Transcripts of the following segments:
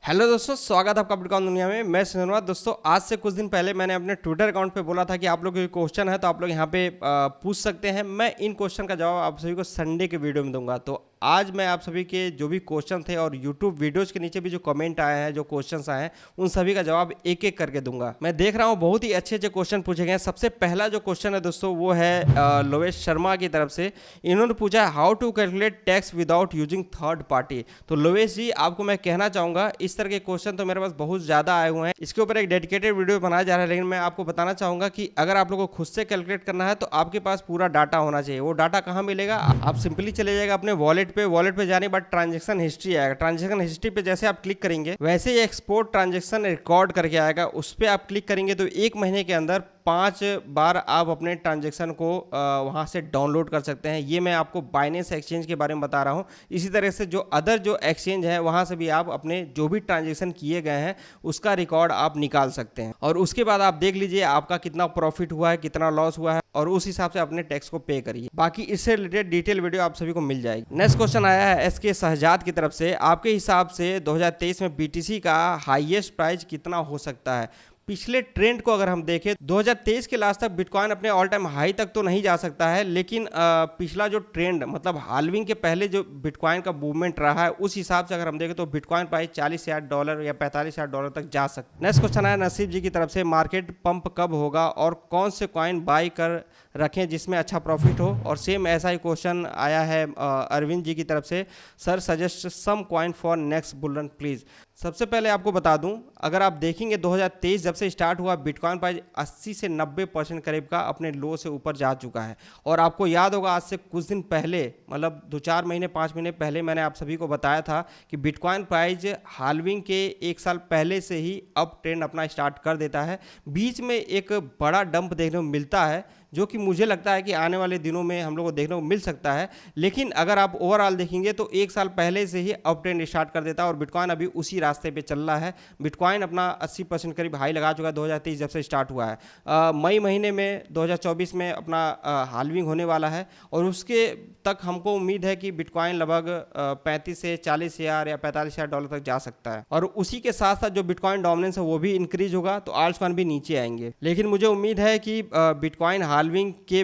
Hello दोस्तों, स्वागत है आपका बिटकॉइन दुनिया में। मैं सुनवा दोस्तों, आज से कुछ दिन पहले मैंने अपने ट्विटर अकाउंट पे बोला था कि आप लोग कोई क्वेश्चन है तो आप लोग यहाँ पे पूछ सकते हैं। मैं इन क्वेश्चन का जवाब आप सभी को संडे के वीडियो में दूंगा। तो आज मैं आप सभी के जो भी क्वेश्चन थे और यूट्यूब वीडियोज के नीचे भी जो कमेंट आए हैं, जो क्वेश्चन आए हैं, उन सभी का जवाब एक एक करके दूंगा। मैं देख रहा हूँ बहुत ही अच्छे अच्छे क्वेश्चन पूछे गए हैं। सबसे पहला जो क्वेश्चन है दोस्तों वो है लोवेश शर्मा की तरफ से। इन्होंने पूछा है how to calculate tax without using third party. तो लोवेश जी, आपको मैं कहना चाहूँगा इस तरह के क्वेश्चन तो मेरे पास बहुत ज़्यादा आए हुए हैं। इसके ऊपर एक डेडिकेटेड वीडियो बनाया जा रहा है, लेकिन मैं आपको बताना चाहूँगा कि अगर आप लोगों को खुद से कैलकुलेट करना है तो आपके पास पूरा डाटा होना चाहिए। वो डाटा कहाँ मिलेगा? आप सिंपली चले जाएगा अपने वॉलेट पे जाने के बाद ट्रांजेक्शन हिस्ट्री आएगा। ट्रांजेक्शन हिस्ट्री पे जैसे आप क्लिक करेंगे वैसे ही एक्सपोर्ट ट्रांजेक्शन रिकॉर्ड करके आएगा। उस पर आप क्लिक करेंगे तो एक महीने के अंदर 5 बार आप अपने ट्रांजेक्शन को वहाँ से डाउनलोड कर सकते हैं। ये मैं आपको बाइनेंस एक्सचेंज के बारे में बता रहा हूँ। इसी तरह से जो अदर जो एक्सचेंज है वहाँ से भी आप अपने जो भी ट्रांजेक्शन किए गए हैं उसका रिकॉर्ड आप निकाल सकते हैं, और उसके बाद आप देख लीजिए आपका कितना प्रॉफिट हुआ है, कितना लॉस हुआ है, और उस हिसाब से अपने टैक्स को पे करिए। बाकी इससे रिलेटेड डिटेल वीडियो आप सभी को मिल जाएगी। नेक्स्ट क्वेश्चन आया है एसके शहजाद की तरफ से। आपके हिसाब से 2023 में बीटीसी का हाईएस्ट प्राइस कितना हो सकता है? पिछले ट्रेंड को अगर हम देखें 2023 के लास्ट तक बिटकॉइन अपने ऑल टाइम हाई तक तो नहीं जा सकता है, लेकिन पिछला जो ट्रेंड मतलब हाल्विंग के पहले जो बिटकॉइन का मूवमेंट रहा है उस हिसाब से अगर हम देखें तो बिटकॉइन प्राइस $40,000 या $45,000 तक जा सकता है। नेक्स्ट क्वेश्चन है नसीब जी की तरफ से। मार्केट पंप कब होगा और कौन से कॉइन बाई कर रखें जिसमें अच्छा प्रॉफिट हो? और सेम ऐसा ही क्वेश्चन आया है अरविंद जी की तरफ से। Sir suggest some coin for next bull run please. सबसे पहले आपको बता दूं, अगर आप देखेंगे 2023 जब से स्टार्ट हुआ बिटकॉइन प्राइस 80 से 90% करीब का अपने लो से ऊपर जा चुका है। और आपको याद होगा आज से कुछ दिन पहले मतलब 2-4 महीने 5 महीने पहले मैंने आप सभी को बताया था कि बिटकॉइन प्राइस हाल्विंग के 1 साल पहले से ही अप ट्रेंड अपना स्टार्ट कर देता है। बीच में एक बड़ा डंप देखने को मिलता है जो कि मुझे लगता है कि आने वाले दिनों में हम लोग को देखने को मिल सकता है। लेकिन अगर आप ओवरऑल देखेंगे तो 1 साल पहले से ही अप ट्रेंड स्टार्ट कर देता है और बिटकॉइन अभी उसी रास्ते पे चल रहा है। बिटकॉइन अपना 80% करीब हाई लगा चुका है 2023 जब से स्टार्ट हुआ है। मई महीने में 2024 में अपना हाल्विंग होने वाला है, और उसके तक हमको उम्मीद है कि बिटकॉइन लगभग 35 से 40 हज़ार या $45,000 तक जा सकता है। और उसी के साथ साथ जो बिटकॉइन डोमिनेंस है वो भी इंक्रीज होगा तो आल्ट्स कॉइन भी नीचे आएंगे। लेकिन मुझे उम्मीद है कि बिटकॉइन हाल्विंग के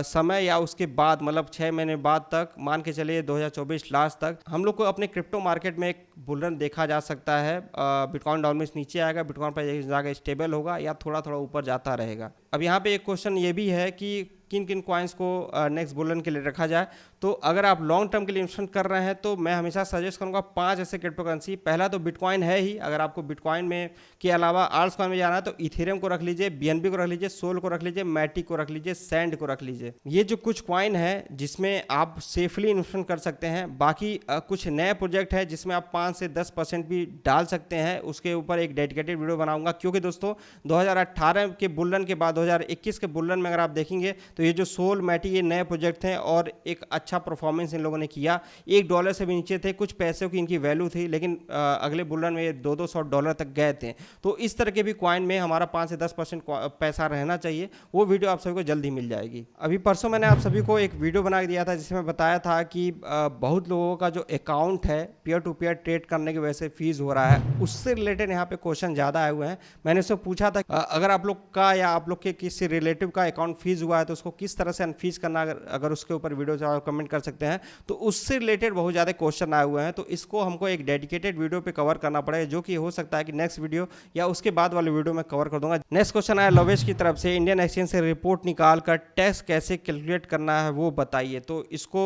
समय या उसके बाद मतलब 6 महीने बाद तक मान के चलिए 2024 लास्ट तक हम लोग को अपने क्रिप्टो मार्केट में एक बुलरन देखा जा सकता है। बिटकॉइन डोमिनेंस नीचे आएगा, बिटकॉइन प्राइस जाकर स्टेबल होगा या थोड़ा थोड़ा ऊपर जाता रहेगा। अब यहाँ पे एक क्वेश्चन ये भी है कि किन किन कॉइन्स को नेक्स्ट बुलन के लिए रखा जाए। तो अगर आप लॉन्ग टर्म के लिए इन्वेस्टमेंट कर रहे हैं तो मैं हमेशा सजेस्ट करूंगा 5 ऐसे क्रिप्टो करेंसी। पहला तो बिटकॉइन है ही। अगर आपको बिटकॉइन में के अलावा आल्ट्स कॉइन में जाना है तो इथेरियम को रख लीजिए, बीएनबी को रख लीजिए, सोल को रख लीजिए, मैटिक को रख लीजिए, सैंड को रख लीजिए। ये जो कुछ कॉइन है जिसमें आप सेफली इन्वेस्टमेंट कर सकते हैं। बाकी कुछ नए प्रोजेक्ट है जिसमें आप 5 से 10% भी डाल सकते हैं। उसके ऊपर एक डेडिकेटेड वीडियो बनाऊंगा, क्योंकि दोस्तों 2018 के बुलन के बाद 2021 के बुलन में अगर आप देखेंगे तो ये जो सोल मैटी ये नए प्रोजेक्ट थे और एक अच्छा परफॉर्मेंस इन लोगों ने किया। $1 से भी नीचे थे, कुछ पैसों की इनकी वैल्यू थी, लेकिन अगले बुलन में ये $200 तक गए थे। तो इस तरह के भी कॉइन में हमारा 5 से 10% पैसा रहना चाहिए। वो वीडियो आप सभी को जल्दी मिल जाएगी। अभी परसों मैंने आप सभी को एक वीडियो बना दिया था जिसमें बताया था कि बहुत लोगों का जो अकाउंट है पीयर टू पीयर ट्रेड करने की वजह से फीस हो रहा है। उससे रिलेटेड यहाँ पे क्वेश्चन ज़्यादा आए हुए हैं। मैंने उससे पूछा था अगर आप लोग का या आप लोग के किसी रिलेटिव का अकाउंट फीस हुआ है तो उसको किस तरह से अनफीस करना, अगर उसके ऊपर वीडियो आप कमेंट कर सकते हैं। तो उससे रिलेटेड बहुत ज़्यादा क्वेश्चन आए हुए हैं, तो इसको हमको एक डेडिकेटेड वीडियो पे कवर करना पड़ेगा, जो कि हो सकता है कि नेक्स्ट वीडियो या उसके बाद वाले वीडियो में कवर कर दूंगा। नेक्स्ट क्वेश्चन आया लोवेश की तरफ से। इंडियन एक्सचेंज से रिपोर्ट निकाल कर टैक्स कैसे कैलकुलेट करना है वो बताइए। तो इसको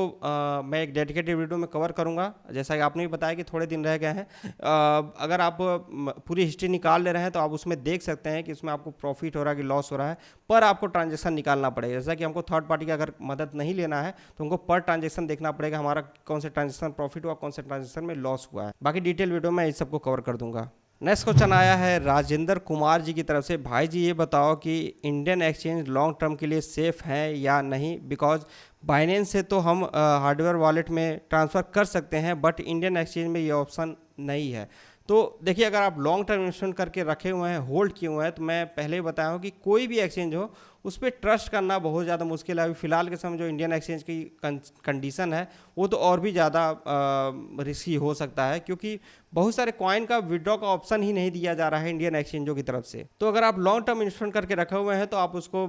मैं एक डेडिकेटेड वीडियो में कवर करूंगा। जैसा कि आपने भी बताया कि थोड़े दिन रह गए हैं। अगर आप पूरी हिस्ट्री निकाल ले रहे हैं तो आप उसमें देख सकते हैं कि उसमें आपको प्रॉफिट हो रहा है कि लॉस हो रहा है, पर आपको ट्रांजेक्शन निकालना पड़ेगा। जैसा कि हमको थर्ड पार्टी का अगर मदद नहीं लेना है तो हमको पर ट्रांजेक्शन देखना पड़ेगा, हमारा कौन से ट्रांजेक्शन प्रॉफिट हुआ, कौन से ट्रांजेक्शन में लॉस हुआ है। बाकी डिटेल वीडियो में इस सबको कवर कर दूंगा। नेक्स्ट क्वेश्चन आया है राजेंद्र कुमार जी की तरफ से। भाई जी ये बताओ कि इंडियन एक्सचेंज लॉन्ग टर्म के लिए सेफ है या नहीं, बिकॉज बाइनेंस से तो हम हार्डवेयर वॉलेट में ट्रांसफ़र कर सकते हैं बट इंडियन एक्सचेंज में ये ऑप्शन नहीं है। तो देखिए, अगर आप लॉन्ग टर्म इन्वेस्टमेंट करके रखे हुए हैं, होल्ड किए हुए हैं, तो मैं पहले ही बताया हूँ कि कोई भी एक्सचेंज हो उस पर ट्रस्ट करना बहुत ज़्यादा मुश्किल है। अभी फिलहाल के समय जो इंडियन एक्सचेंज की कंडीशन है वो तो और भी ज़्यादा रिस्की हो सकता है, क्योंकि बहुत सारे कॉइन का विड्रॉ का ऑप्शन ही नहीं दिया जा रहा है इंडियन एक्सचेंजों की तरफ से। तो अगर आप लॉन्ग टर्म इन्वेस्टमेंट करके रखे हुए हैं तो आप उसको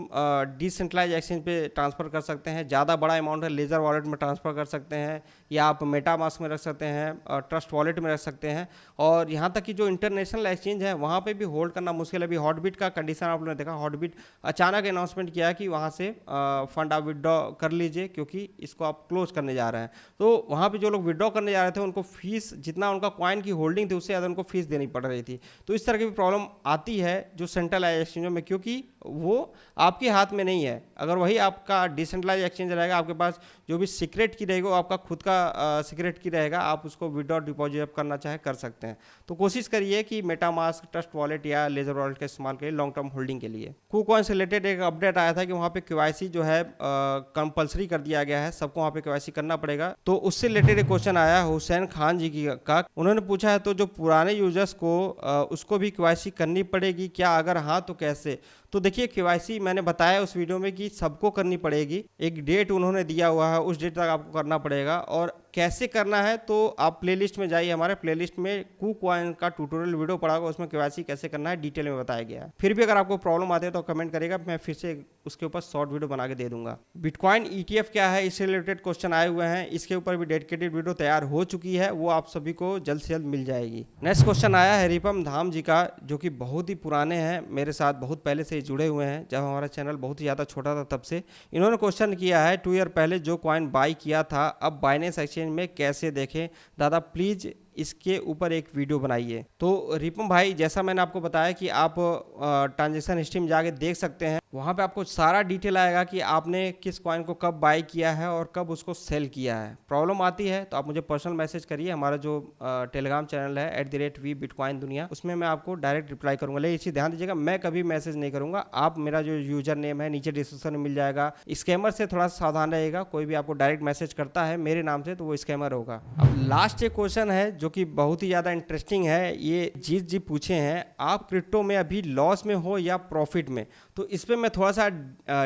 डिसेंट्रलाइज एक्सचेंज पे ट्रांसफर कर सकते हैं। ज़्यादा बड़ा अमाउंट है लेजर वॉलेट में ट्रांसफर कर सकते हैं, या आप मेटामास्क में रख सकते हैं, ट्रस्ट वॉलेट में रख सकते हैं। और यहाँ तक कि जो इंटरनेशनल एक्सचेंज है वहाँ पे भी होल्ड करना मुश्किल है। अभी हॉटबिट का कंडीशन आप लोगों ने देखा, हॉटबिट अचानक अनाउंसमेंट किया कि वहाँ से फंड आप विड्रॉ कर लीजिए क्योंकि इसको आप क्लोज करने जा रहे हैं। तो वहाँ पे जो लोग विड्रॉ करने जा रहे थे उनको फीस, जितना उनका कॉइन की होल्डिंग थी उससे ज़्यादा उनको फीस देनी पड़ रही थी। तो इस तरह की भी प्रॉब्लम आती है जो सेंट्रलाइज एक्सचेंजों में, क्योंकि वो आपके हाथ में नहीं है। अगर वही आपका डिसेंट्रलाइज एक्सचेंज रहेगा, आपके पास जो भी सीक्रेट की रहेगी वो आपका खुद का सीक्रेट की रहेगा, आप उसको विड्रॉ डिपॉजिट करना चाहे कर सकते हैं। तो कोशिश करिए कि मेटामास्क, ट्रस्ट वॉलेट या लेजर वॉलेट का इस्तेमाल करिए लॉन्ग टर्म होल्डिंग के लिए। KuCoin से रिलेटेड एक अपडेट आया था कि वहाँ पे KYC जो है कंपलसरी कर दिया गया है, सबको वहाँ पे KYC करना पड़ेगा। तो उससे रिलेटेड एक क्वेश्चन आया हुसैन खान जी का, उन्होंने पूछा है तो जो पुराने यूजर्स को उसको भी KYC करनी पड़ेगी क्या, अगर हाँ तो कैसे? तो देखिए KYC मैंने बताया उस वीडियो में कि सबको करनी पड़ेगी, एक डेट उन्होंने दिया हुआ है, उस डेट तक आपको करना पड़ेगा। और कैसे करना है तो आप प्लेलिस्ट में जाइए, हमारे प्लेलिस्ट में KuCoin का ट्यूटोरियल वीडियो पड़ा होगा, उसमें KYC कैसे करना है डिटेल में बताया गया है। फिर भी अगर आपको प्रॉब्लम आती है तो कमेंट करेगा, मैं फिर से उसके ऊपर शॉर्ट वीडियो बना के दे दूंगा। बिटकॉइन ETF क्या है, इससे रिलेटेड क्वेश्चन आए हुए हैं, इसके ऊपर भी डेडिकेटेड वीडियो तैयार हो चुकी है, वो आप सभी को जल्द से जल्द मिल जाएगी। नेक्स्ट क्वेश्चन आया है रिपम धाम जी का, जो कि बहुत ही पुराने हैं, मेरे साथ बहुत पहले से जुड़े हुए हैं, जब हमारा चैनल बहुत ही ज़्यादा छोटा था तब से। इन्होंने क्वेश्चन किया है 2 ईयर पहले जो कॉइन बाई किया था अब बाइनेंस एक्सचेंज में कैसे देखें, दादा प्लीज़ इसके ऊपर एक वीडियो बनाइए। तो रिपम भाई, जैसा मैंने आपको बताया कि आप ट्रांजेक्शन हिस्ट्री में जाके देख सकते हैं, वहाँ पे आपको सारा डिटेल आएगा कि आपने किस कॉइन को कब बाई किया है और कब उसको सेल किया है। प्रॉब्लम आती है तो आप मुझे पर्सनल मैसेज करिए, हमारा जो टेलीग्राम चैनल है @VBitcoin दुनिया, उसमें मैं आपको डायरेक्ट रिप्लाई करूंगा। लेकिन इसी ध्यान दीजिएगा, मैं कभी मैसेज नहीं करूंगा, आप मेरा जो यूजर नेम है नीचे डिस्क्रिप्शन में मिल जाएगा। स्कैमर से थोड़ा सावधान रहेगा, कोई भी आपको डायरेक्ट मैसेज करता है मेरे नाम से तो वो स्कैमर होगा। अब लास्ट एक क्वेश्चन है जो कि बहुत ही ज़्यादा इंटरेस्टिंग है, ये जीत जी पूछे हैं, आप क्रिप्टो में अभी लॉस में हो या प्रॉफिट में? तो इस पर मैं थोड़ा सा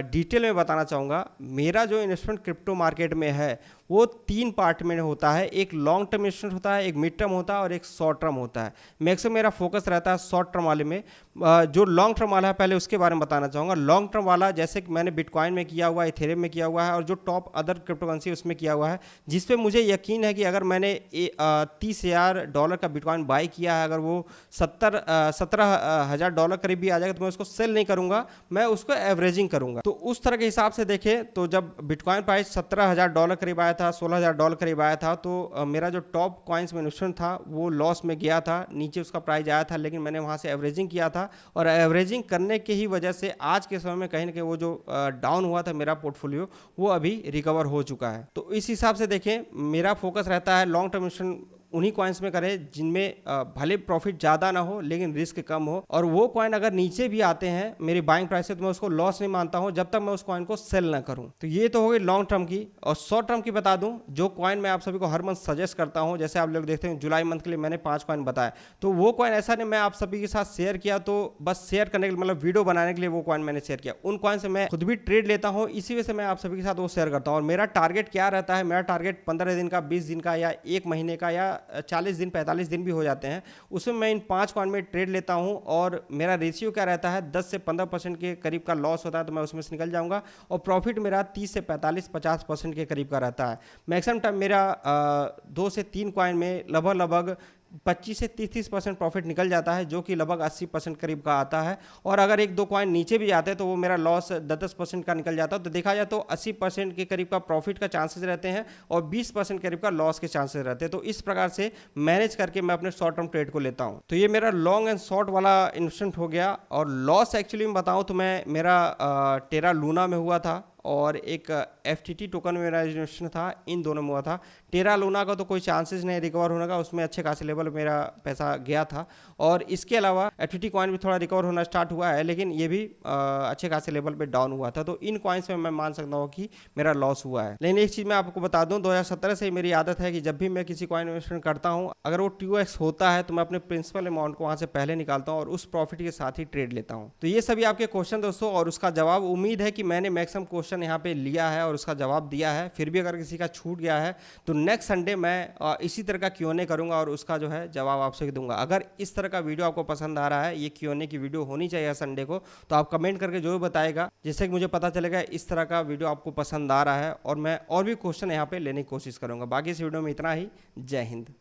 डिटेल में बताना चाहूँगा। मेरा जो इन्वेस्टमेंट क्रिप्टो मार्केट में है वो 3 पार्ट में होता है, एक लॉन्ग टर्म इन्वेस्टमेंट होता है, एक मिड टर्म होता है और एक शॉर्ट टर्म होता है। मैक्सिमम मेरा फोकस रहता है शॉर्ट टर्म वाले में। जो लॉन्ग टर्म वाला है पहले उसके बारे में बताना चाहूँगा। लॉन्ग टर्म वाला जैसे कि मैंने बिटकॉइन में किया हुआ है, इथेरियम में किया हुआ है और जो टॉप अदर क्रिप्टो करेंसी उसमें किया हुआ है, जिस पे मुझे यकीन है कि अगर मैंने $30,000 का बिटकॉइन बाई किया है, अगर वो $17,000 करीब भी आ जाएगा तो मैं उसको सेल नहीं करूँगा, मैं उसको एवरेजिंग करूँगा। तो उस तरह के हिसाब से देखें तो जब बिटकॉइन प्राइस $17,000 करीब आया था, $16,000 करीब आया था, तो मेरा जो टॉप कॉइन्स में इन्वेस्टमेंट था वो लॉस में गया था, नीचे उसका प्राइस आया था, लेकिन मैंने वहाँ से एवरेजिंग किया था और एवरेजिंग करने के ही वजह से आज के समय में कहीं ना कहीं वो जो डाउन हुआ था मेरा पोर्टफोलियो वो अभी रिकवर हो चुका है। तो इस हिसाब से देखें, मेरा फोकस रहता है लॉन्ग टर्म इन्वेस्टमेंट उन्हीं कॉइन्स में करें जिनमें भले प्रॉफिट ज़्यादा ना हो लेकिन रिस्क कम हो, और वो कॉइन अगर नीचे भी आते हैं मेरी बाइंग प्राइस से तो मैं उसको लॉस नहीं मानता हूं जब तक मैं उस कॉइन को सेल ना करूं। तो ये तो हो गई लॉन्ग टर्म की। और शॉर्ट टर्म की बता दूं, जो कॉइन मैं आप सभी को हर मंथ सजेस्ट करता हूं, जैसे आप लोग देखते हैं जुलाई मंथ के लिए मैंने 5 कॉइन बताया, तो वो कॉइन ऐसा नहीं मैं आप सभी के साथ शेयर किया तो बस शेयर करने के लिए, मतलब वीडियो बनाने के लिए वो कॉइन मैंने शेयर किया। उन कॉइन से मैं खुद भी ट्रेड लेता हूँ, इसी वजह से मैं आप सभी के साथ वो शेयर करता हूँ। और मेरा टारगेट क्या रहता है, मेरा टारगेट 15 दिन का, 20 दिन का या 1 महीने का या 40 दिन 45 दिन भी हो जाते हैं, उसमें मैं इन 5 कॉइन में ट्रेड लेता हूं और मेरा रेशियो क्या रहता है, 10 से 15% के करीब का लॉस होता है तो मैं उसमें से निकल जाऊंगा, और प्रॉफिट मेरा 30 से 45-50% के करीब का रहता है। मैक्सिमम टाइम मेरा 2 से 3 कॉइन में लगभग 25 से 30% प्रॉफिट निकल जाता है, जो कि लगभग 80% करीब का आता है। और अगर 1-2 कॉइन नीचे भी जाते हैं तो वो मेरा लॉस 10% का निकल जाता है। तो देखा जाए तो 80% के करीब का प्रॉफिट का चांसेस रहते हैं और 20% करीब का लॉस के चांसेस रहते हैं। तो इस प्रकार से मैनेज करके मैं अपने शॉर्ट टर्म ट्रेड को लेता हूँ। तो ये मेरा लॉन्ग एंड शॉर्ट वाला इन्वेस्टमेंट हो गया। और लॉस एक्चुअली में बताऊँ तो मेरा टेरा लूना में हुआ था और एक FTT टोकन में मेरा इन्वेस्टमेंट था, इन दोनों में हुआ था। टेरा लूना का तो कोई चांसेस नहीं रिकवर होने का, उसमें अच्छे खासे लेवल मेरा पैसा गया था। और इसके अलावा FTT कॉइन भी थोड़ा रिकवर होना स्टार्ट हुआ है, लेकिन ये भी अच्छे खासे लेवल पे डाउन हुआ था। तो इन कॉइन्स में मैं मान सकता हूँ कि मेरा लॉस हुआ है। लेकिन एक चीज़ मैं आपको बता दूं, 2017 से मेरी आदत है कि जब भी मैं किसी कॉइन इन्वेस्टमेंट करता हूँ, अगर वो 2x होता है तो मैं अपने प्रिंसिपल अमाउंट को वहाँ से पहले निकालता हूँ और उस प्रॉफिट के साथ ही ट्रेड लेता हूँ। तो ये सभी आपके क्वेश्चन दोस्तों, और उसका जवाब उम्मीद है कि मैंने मैक्सिमम क्वेश्चन यहाँ पे लिया है और उसका जवाब दिया है। फिर भी अगर किसी का छूट गया है तो नेक्स्ट संडे मैं इसी तरह का Q&A करूंगा और उसका जो है जवाब आपसे दूंगा। अगर इस तरह का वीडियो आपको पसंद आ रहा है, ये Q&A की वीडियो होनी चाहिए संडे को, तो आप कमेंट करके जरूर बताएगा, जिससे कि मुझे पता चलेगा इस तरह का वीडियो आपको पसंद आ रहा है और मैं और भी क्वेश्चन यहाँ पे लेने की कोशिश करूंगा। बाकी इस वीडियो में इतना ही। जय हिंद।